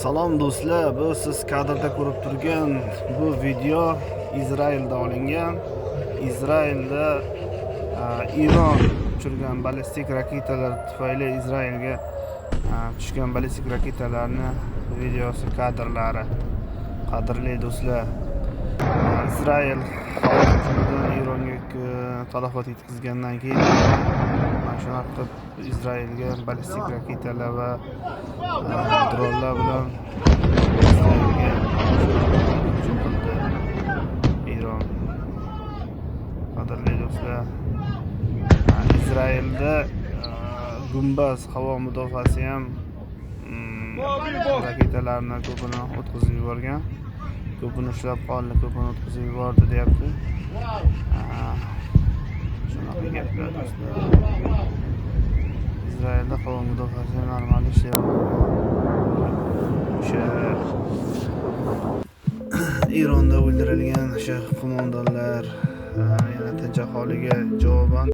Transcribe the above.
Salom do'stlar, bu siz kadrda ko'rib turgan bu video Izraelda olingan. Izraelda Iron uchirgan ballistik raketalar tufayli Izraelga tushgan ballistik raketalarni videosi kadrlari. Qadrli do'stlar, Izrael Ironga talafot yetkazgandan keyin mana shunaqa qilib Izraelga ballistik raketalar va dronlar bilan Izraelga hujum qildi Iron. Qadrli do'stlar, Izraelda Gumbaz havo mudofaasi ham raketalarni ko'pini o'tkazib yuborgan. Ko'pini ushlab qoldi, ko'pini o'tkazib yubordi deyapti. Shunaqa gaplar do'stlar. Izraelda havo mudofaasi normal ishlayapti. O'sha Eronda o'ldirilgan o'sha qo'mondonlar yana tinch aholiga javoban